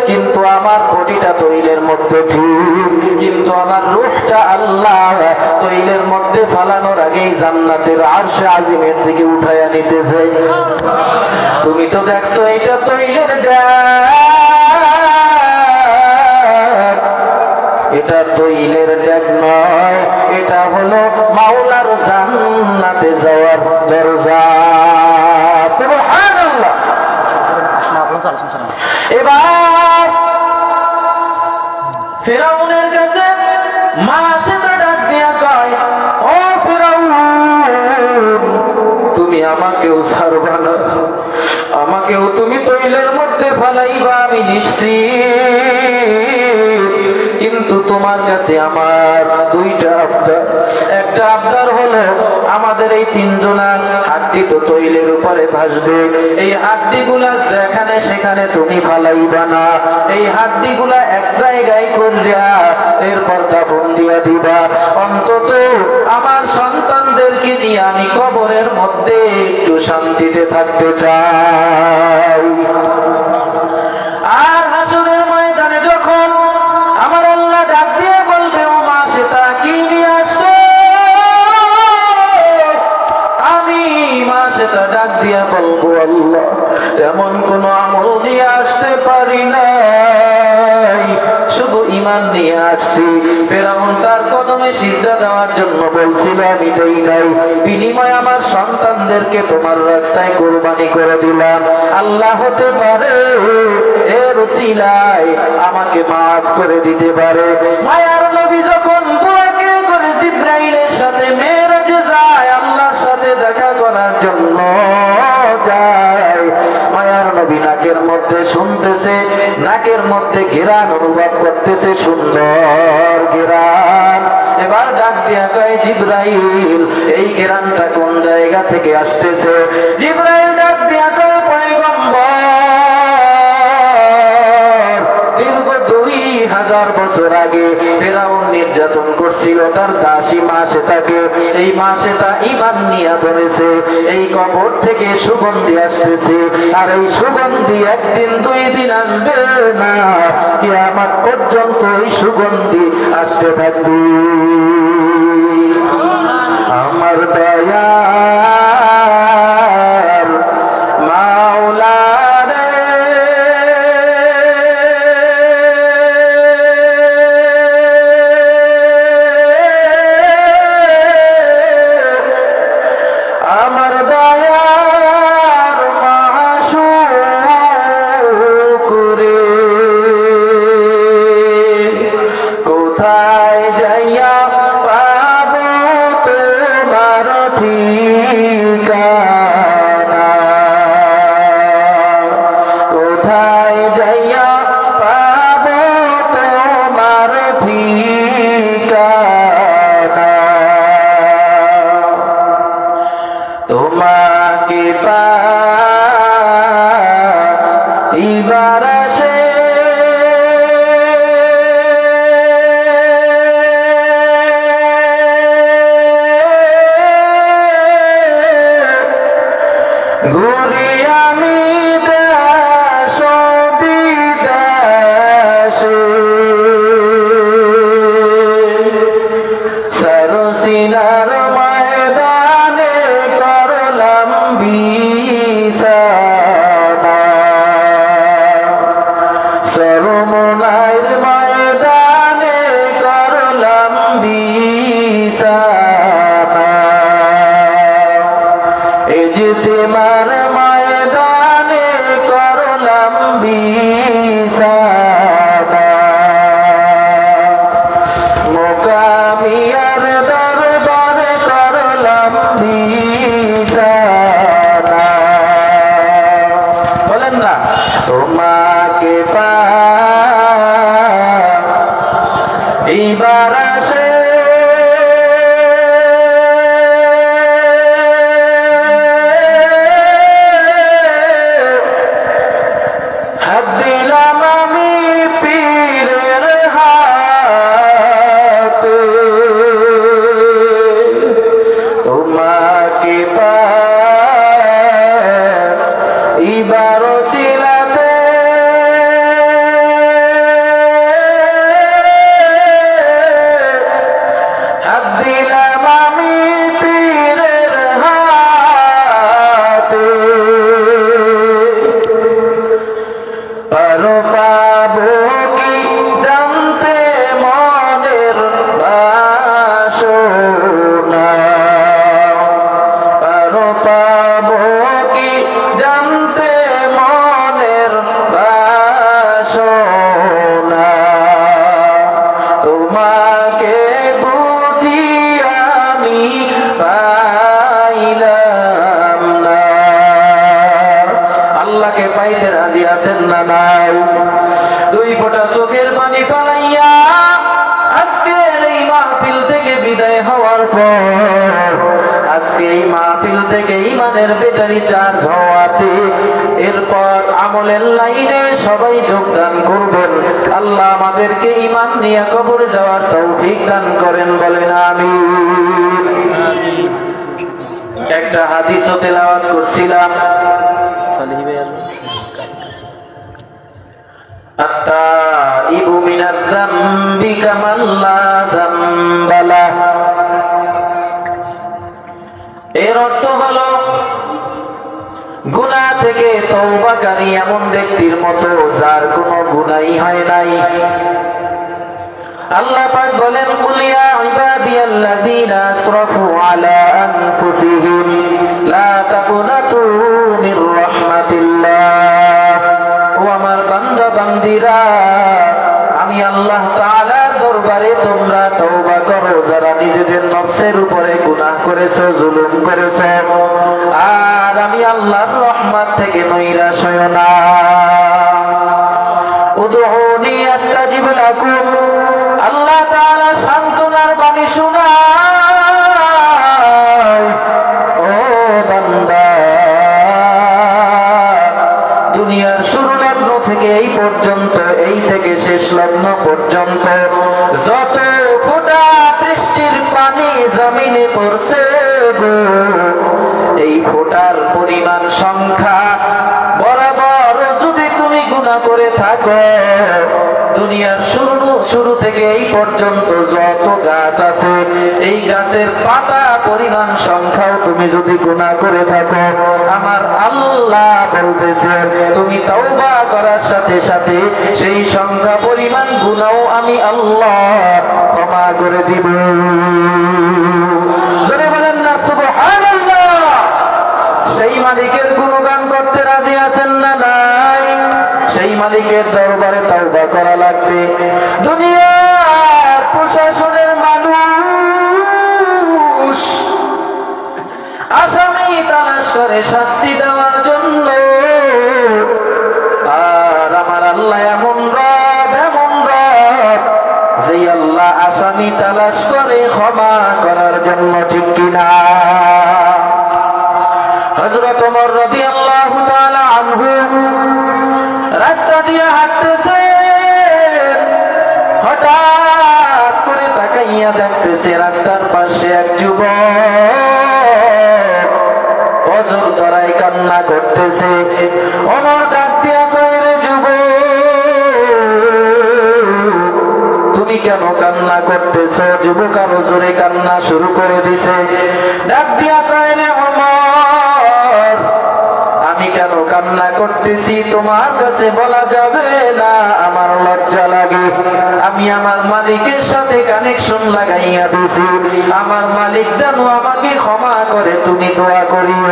কিন্তু আমার বডিটা তৈলের মধ্যে ঠিক, কিন্তু আমার রূহটা আল্লাহ তৈলের মধ্যে ফালানোর আগেই জান্নাতের আরশে আজিমের থেকে উঠাইয়া নিতেছে। তুমি তো দেখছো এটা তৈলের ড্যাগ, এটা তৈলের ড্যাগ নয়, এটা হলো মাওলার জান্নাতে যাওয়ার দরজা। সুবহানাল্লাহ। এবার ফিরাউনের কাছে মা সেটা ডাক দিয়া কয়, ও ফিরাউন তুমি আমাকেও ছাড়বা না, আমাকেও তুমি তৈলের মধ্যে ফালাইবা, আমি নিশ্চিত, কিন্তু তোমার কাছে আমার দুইটা আবদার। একটা আবদার হলো, আমাদের এই তিনজনার হাড্ডি তো তৈলের উপরে ভাসবে, এই হাড্ডিগুলা যেখানে সেখানে তুমি ফালাইবা না, এই হাড্ডিগুলা এক জায়গায় করিয়া এরপর দাফন দিয়া দিবা। অন্তত আমার সন্তানদেরকে নিয়ে আমি কবরের মধ্যে একটু শান্তিতে থাকতে চাই। আর হাসরের ময়দানে যখন আমার আল্লাহ ডাক দিয়ে বলবে, ও মা সেটা কি নিয়ে আসছো, আমি মা সেটা ডাক দিয়া বলবো, আল্লাহ তেমন কোন আমল নিয়ে আসতে পারি নাই, শুধু ঈমান নিয়ে আসছি। ফিরাউন তার কদমে সিজদা দেওয়ার জন্য বলছিল, আমি দেই নাই, বিনিময়ে আমার সন্তানদেরকে তোমার রাস্তায় কুরবানি করে দিলাম। আল্লাহ হতে পারে এর উসিলায় আমাকে মাফ করে দিতে পারে। মায়ার নবী যখন বুরাকে করে জিবরাইলের সাথে মেরাজে যায়, আল্লাহর সাথে দেখা করার জন্য যায়, মায়ার নবী নাকের মধ্যে শুনতেছে, নাকের মধ্যে ঘেরান অনুভব করতেছে, সুন্দর ঘেরান। এবার ডাক দিয়া কয়, জিবরাইল এই ঘেরানটা কোন জায়গা থেকে আসতেছে? জিবরাইল ডাক দিয়া কয়, পয়গম্বর দীর্ঘ 2000 বছর বছর আগে ফেরাউন নির্যাতন করছিল, তার দাসী মা সেটাকে, এই মা সেটা ঈমান নিয়ে পড়েছে। এই কবর থেকে সুগন্ধি আসতেছে, আর এই সুগন্ধি একদিন দুই দিন আসবে না, কিয়ামত পর্যন্ত এই সুগন্ধি আসতে থাকবে। আমার দয়ার মাওলা রে, আমার দয়ার মাশূক রে, কোথায় যাইয়া পাবো তোমার ঠিকানা, কোথায় যাইয়া পাবো তোমার ঠিকানা, তোমাকে পাইবার আশে ঘুরি আমি দেশ বিদেশে, সরসিনার ময়দানে করলাম বিছানা, সরমনাইর ময়দানে করলাম বিছানা, ইজতিমার ময়দানে করলাম বিছানা, মুকামিয়ার দরবারে করলাম বিছানা। বলেন না, তোমাকে পাইবার আশে হাত দিলাম আমি পীরের হাতে, তোমাকে পাইবার ওসিলাতে হাত দিলাম আমি পীরের হাতে, পারো পাবো কি জানতে মনের বাসনা, পারো পাবো কি জানতে মনের বাসনা, তোমাকে বুঝি আমি পাইলাম না। আল্লাহকে পাইতে রাজি আছেন না নাই? দুই ফোঁটা চোখের পানি ফেলাইয়া আজকের এই মাহফিল থেকে বিদায় হওয়ার পর, আজকে এই মাহফিল থেকে ঈমানের ব্যাটারি চার্জ হওয়াতে এরপর আমলের লাইনে সবাই যোগদান করবেন। আল্লাহ আমাদেরকে ঈমান নিয়ে কবরে যাওয়ার তৌফিক দান করেন, বলেন আমিন। একটা হাদিসও তেলাওয়াত করছিলাম, আত্তাইবু মিনাজ যামবি কামান লা যামবা লাহ। এর অর্থ হলো গুনাহ থেকে তওবাকারী এমন ব্যক্তির মতো যার কোনো গুনাহই হয় নাই। আল্লাহ পাক বলেন, কুল ইয়া ইবাদিয়াল্লাযীনা আসরাফু আলা আনফুসিহিম লা তাকুনাতু মির রাহমাতিল্লাহ। ও আমার বান্দা বান্দীরা, আমি আল্লাহ তাআলার দরবারে তোমরা তওবা করো যারা নিজেদের নফসের উপরে গুনাহ করেছো, জুলুম করেছো, আর আমি আল্লাহর রহমত থেকে নৈরাশ হয়ো না। উদউনি আস্তাজিব লাকুম, আল্লাহ তাআলা সান্তনার বাণী শোনায়। ও বান্দা, দুনিয়ার শুরু লগ্ন থেকে এই পর্যন্ত, এই থেকে শেষ লগ্ন পর্যন্ত গো, এই ফোঁটার পরিমাণ সংখ্যা বরাবর যদি তুমি গুনাহ করে থাকো, দুনিয়ার শুরু থেকে এই পর্যন্ত যত গাছ আছে এই গাছের পাতা পরিমাণ সংখ্যাও তুমি যদি গুনাহ করে থাকো, আমার আল্লাহ বলতেছে তুমি তওবা করার সাথে সাথে সেই সংখ্যা পরিমাণ গুনাহও আমি আল্লাহ ক্ষমা করে দিব। জোরে বলেন না সুবহানাল্লাহ। সেই মালিকের গুণগান করতে রাজি আছেন না নাই? সেই মালিকের দরবারে তওবা করা লাগবে। দুনিয়ার প্রশাসনের মানুষ আসামি তালাশ করে শাস্তি দেওয়ার জন্য, আর আমার আল্লাহ এমন রব যে আল্লাহ আসামি তালাশ করে ক্ষমা করার জন্য, ঠিক কিনা? হযরত ওমর রাদিয়াল্লাহু তাআলা আনহু রাস্তা দিয়ে হাঁটতেছে, হঠাৎ করে তাকাইয়া দেখতেছে রাস্তার পাশে এক যুবক অজর ধরায় কান্না করতেছে। ওমর ডাক দিয়া কয়, রে যুবক, তুমি কেন কান্না করতেছ? যুবক আরো জোরে কান্না শুরু করে দিছে। ডাক দিয়া কয়, রে ওমর, আমি কেন কান্না করতেছি তোমার কাছে বলা যাবে না, আমার লজ্জা লাগে। আমি আমার মালিকের সাথে কানেকশন লাগাইয়া দিছি, আমার মালিক যেন আমাকে ক্ষমা করে, তুমি দোয়া করিও।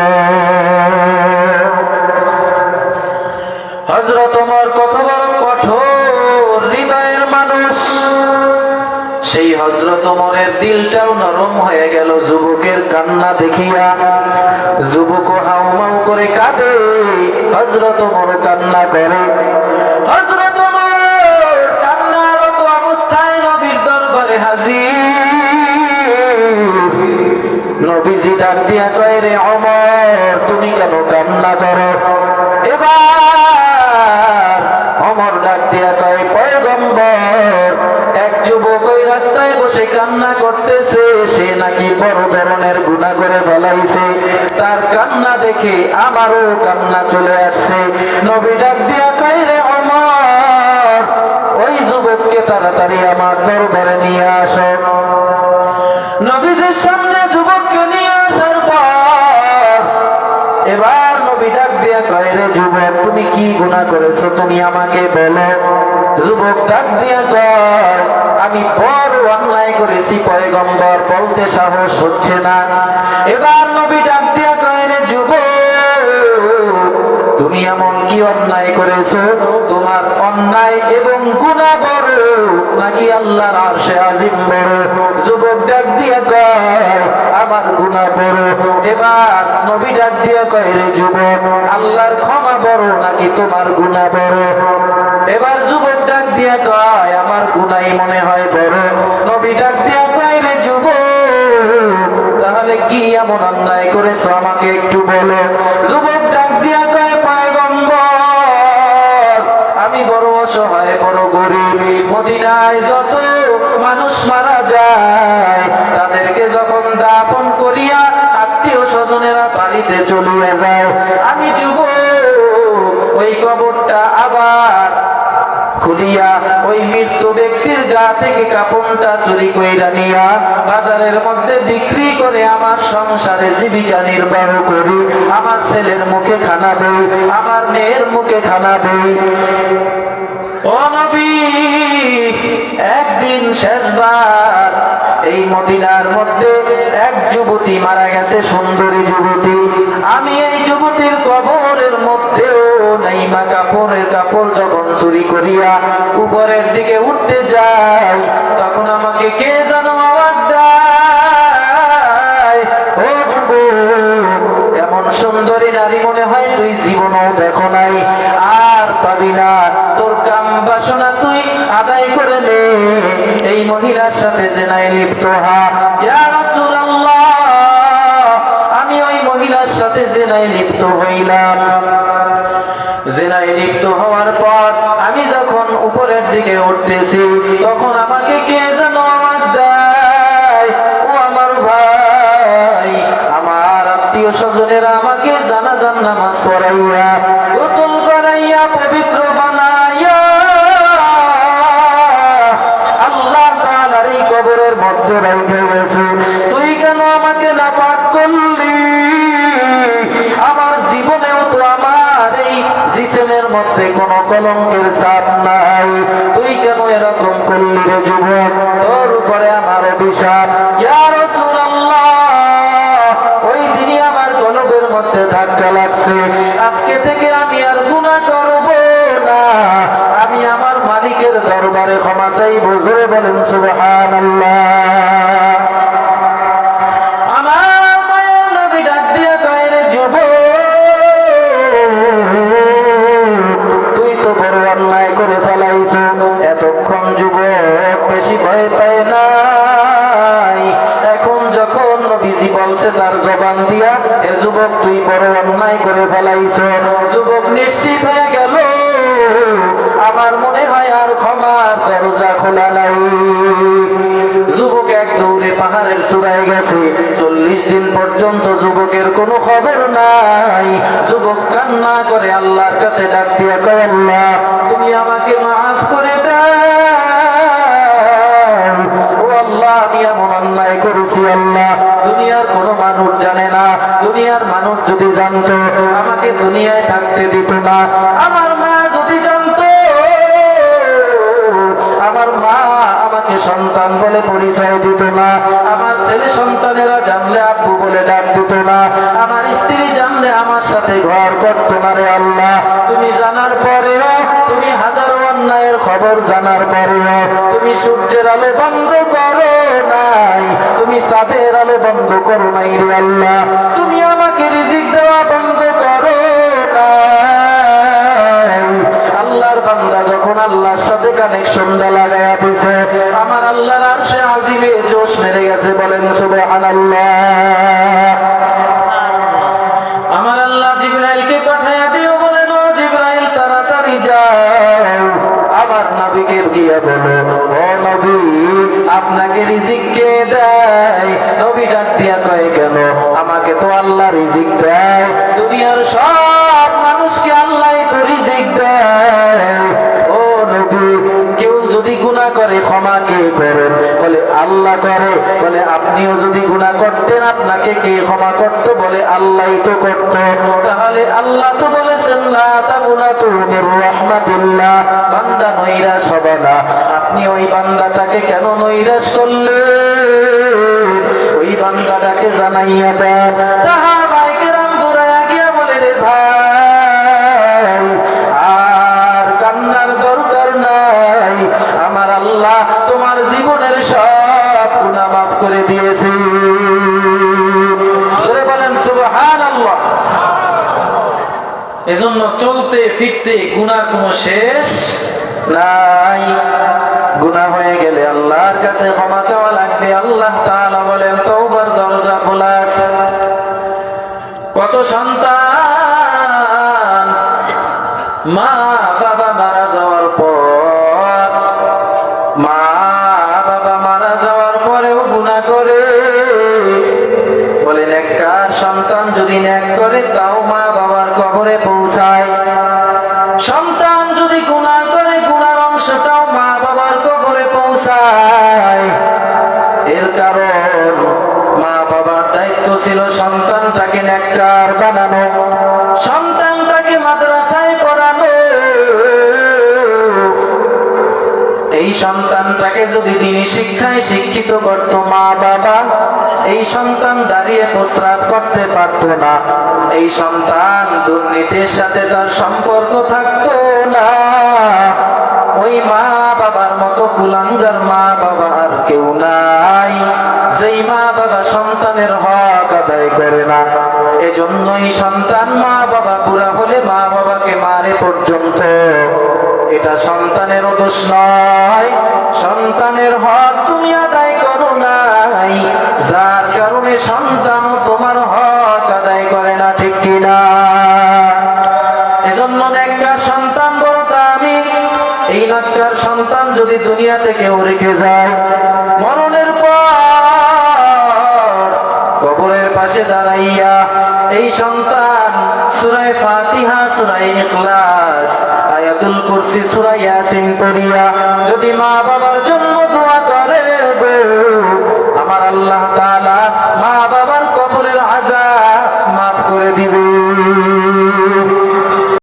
হযরত ওমর কত বড় কঠোর হৃদয়ের মানুষ, সেই হযরত ওমরের দিলটাও নরম হয়ে গেল যুবকের কান্না দেখিয়া। যুবকও হাউমাউ করে কাঁদে, হযরত ওমর কান্না করে। হযরত ওমর কান্নারত অবস্থায় নবীর দরবারে হাজির। নবীজি ডাক দিয়া কয়, রে ওমর, তুমি কেন কান্না করো? এবার ওমর ডাক দিয়া কয়, পয়গম্বর, এক যুবক ওই রাস্তায় বসে কান্না করতেছে, সে নাকি বড় ধরনের গুনাহ করে ফেলাইছে। তার কান্না দেখে আমারও কান্না চলে আসছে। নবী ডাক দিয়া কয়, রে ওমর, ওই যুবককে তাড়াতাড়ি আমার দরবারে নিয়ে আসো। নবীজির সামনে যুবককে নিয়ে আসার পর এবার নবী ডাক দিয়া কয়, রে যুবক, তুমি কি গুনাহ করেছো তুমি আমাকে বলো। যুবক ডাক দিয়া কয়, আমি বড় অন্যায় করেছি পয়গম্বর, বলতে সাহস হচ্ছে না। এবার নবী ডাক দিয়া কয়, রে যুবক, তুমি এমন কি অন্যায় করেছো? তোমার অন্যায় এবং গুনাহ বড় নাকি আল্লাহর আরশে আজিম বড়? যুবক ডাক দিয়া কয়, আমার গুনাহ বড়। এবার নবী ডাক দিয়া কয়, রে যুবক, আল্লাহর ক্ষমা বড় নাকি তোমার গুনাহ বড়? এবার যুবক ডাক দিয়া কয়, আমার গুনাহই মনে হয় বড়। নবী ডাক দিয়া কয়, রে যুবক, তাহলে কি এমন অন্যায় করেছো আমাকে একটু বলো। যুবক ডাক দিয়া কয়, পয়গম্বর, আমি বড় অসহায়, বড় গরিব। মদিনায় যত মানুষ মারা যায় তাদেরকে যখন দাফন করিয়া আত্মীয় স্বজনেরা বাড়িতে চলিয়া যায়, আমি যুবক ওই কবরটা আবার খুলিয়া ওই মৃত্যু ব্যক্তির গা থেকে কাপড়টা চুরি কইরা নিয়া বাজারের মধ্যে বিক্রি করে আমার সংসারে জীবিকা নির্বাহ করি। আমার ছেলের মুখে খানা দেই, আমার মেয়ের মুখে খানা দেই। ও নবী, একদিন শেষবার এই মদিনার মধ্যে এক যুবতী মারা গেছে, সুন্দরী যুবতী। আমি এই যুবতীর কবরের মধ্যেও নাইমা কাপড় যখন চুরি করিয়া উপরের দিকে উঠতে যাই, তখন আমাকে কে যেন আওয়াজ দেয়, ও যুবক, এমন সুন্দরী নারী মনে হয় তুই জীবনও দেখো নাই, আর পাবি না। তোর কাম বাসনা তুই আদায় করে নে, এই মহিলার সাথে জেনায় লিপ্ত হা। ইয়া রাসূলুল্লাহ, আমি ওই মহিলার সাথে জেনায় লিপ্ত হইলাম। জেনায় লিপ্ত হওয়ার পর আমি যখন উপরের দিকে উঠতেছি, তখন আমাকে কে যেন আওয়াজ দেয়, ও আমার ভাই, নামাজ পড়াইয়া গোসল করাইয়া পবিত্র বানাইয়া আল্লাহ তাআলার এই কবরের মধ্যে রেখে গেছে। তুই কেন আমাকে নাপাক করলি? আমার জীবনেও তো আমার এই জিসমের মধ্যে কোনো কলঙ্কের ছাপ নাই, তুই কেন এরকম করলি রে যুবক? তোর উপরে আমার অভিশাপ। ইয়া রাসূলুল্লাহ, ওই দিনই আমার কলবের মধ্যে ধাক্কা লাগছে, আজকে থেকে আমি আর গুনাহ করব না, আমি আমার মালিকের দরবারে ক্ষমা চাইব। জোরে বলেন সুবহানাল্লাহ। আমার মায়ের নবী ডাক দিয়ে কয়, রে যুবক, তুই তো বড় অন্যায় করে ফেলাইছ। এতক্ষণ যুবক বেশি ভয় পায় নাই, এখন যখন নবীজি বলছে তার জবান দিয়া, এ যুবক তুই বড় অন্যায় করে ফেলাইছ, যুবক নিশ্চিত হয়ে গেল, আমার মনে হয় আর ক্ষমার দরজা খোলা নাই। যুবক এক দৌড়ে পাহাড়ের চূড়ায় গেছে। 40 দিন পর্যন্ত যুবকের কোনো খবর নাই। যুবক কান্না করে আল্লাহর কাছে ডাক দিয়ে কয়, আল্লাহ তুমি আমাকে মাফ করে দাও, ও আল্লাহ আমি এমন অন্যায় করেছি আল্লাহ, দুনিয়ার কোনো মানুষ জানে না, দুনিয়ার মানুষ যদি জানতো আমাকে দুনিয়ায় থাকতে দিত না, আমার মা যদি জানতো, আমার মা আমাকে সন্তান বলে পরিচয় দিত না, আমার ছেলে সন্তানেরা জানলে আব্বু বলে ডাক দিত না, আমার স্ত্রী জানলে আমার সাথে ঘর করত না। রে আল্লাহ, তুমি জানার পরেও, তুমি হাজারো অন্যায়ের খবর জানার পরেও তুমি সূর্যের আলো বন্ধ করো নাই, তুমি চাঁদের আলো বন্ধ করো নাই। রে আল্লাহ, তুমি আমাকে রিজিক দেওয়া বন্ধ করো নাই। আল্লাহর বান্দা যখন আল্লাহর সাথে কানেকশন লাগায়া দিছে, আমার আল্লাহর আরশে আজিমে জোশ মেরে গেছে। বলেন সুবহানাল্লাহ। আমার আল্লাহ জিবরাইলকে পাঠায়া দিও, বলেন ও জিবরাইল তাড়াতাড়ি যাও, আমার নবীকে গিয়া বলো, ও নবী আপনাকে রিজিক কে দেয়? নবী ডাক দিয়া কয়, কেন? আমাকে তো আল্লাহ রিজিক দেয়, দুনিয়ার সব মানুষকে আল্লাহ তো রিজিক দেয়। ও নবী, কেউ যদি গুনাহ করে ক্ষমা কে করেন? বলে আল্লাহ করে। বলে আপনিও যদি গুনাহ করতেন আপনাকে কে ক্ষমা করতো? বলে আল্লাহই তো করতো। তাহলে আল্লাহ তো বলেছেন লা তাকুনাতু মির রাহমাতিল্লাহ, বান্দা নৈরাশ হবে না। আপনি ওই বান্দাটাকে কেন নৈরাশ করলেন? ওই বান্দাটাকে জানাইয়া দেন। সাহাবায়ে কেরাম দৌড়ায়া গিয়া বলে, রে ভাই আর কান্নার দরকার নাই, আমার আল্লাহ তোমার জীবনের সব গুনাহ মাফ করে দিয়েছে। জোরে বলেন সুবহানাল্লাহ। এজন্য চলতে ফিরতে গুনার কোনো শেষ নাই। গুনাহ হয়ে গেলে আল্লাহর কাছে ক্ষমা চাওয়া লাগবে। আল্লাহ তাআলা বলেন তওবার দরজা খোলা আছে। কত সন্তান মা বাবা মারা যাওয়ার পর, মা বাবা মারা যাওয়ার পরেও গুনাহ করে। বলেন একটা সন্তান যদি ন্যাক করে তাও মা বাবার কবরে পৌঁছায়, সন্তান যদি গুনাহ করে গুনার অংশটাও মা বাবার কবরে পৌঁছায়। এর কারণ মা বাবার দায়িত্ব ছিল সন্তানটাকে নেককার বানানো, সন্তানটাকে মাদ্রাসায় পড়ানো। এই সন্তানটাকে যদি দিনী শিক্ষায় শিক্ষিত করত মা বাবা, এই সন্তান দাঁড়িয়ে প্রস্রাব করতে পারত না, এই সন্তান দুর্নীতির সাথে তার সম্পর্ক থাকতো না। ওই মা বাবার মতো কুলাঙ্গার মা বাবা আর কেউ নাই, যেই মা বাবা সন্তানের হক আদায় করে না। এজন্যই সন্তান মা বাবা বুড়া হলে মা বাবাকে মারে পর্যন্ত। এটা সন্তানের দোষ নয়, সন্তানের হক তুমি আদায় করো নাই, যার কারণে সন্তান তোমার হক আদায় করে না। ঠিক কিনা? এজন্য নেককার সন্তান বড় দামি। এই নেককার সন্তান যদি দুনিয়া থেকে রেখে যায়, মরণের পর কবরের পাশে দাঁড়াইয়া এই সন্তান সূরা ফাতিহা, সূরা ইখলাস, আয়াতুল কুরসি, সূরা ইয়াসিন পড়িয়া যদি মা বাবার জন্য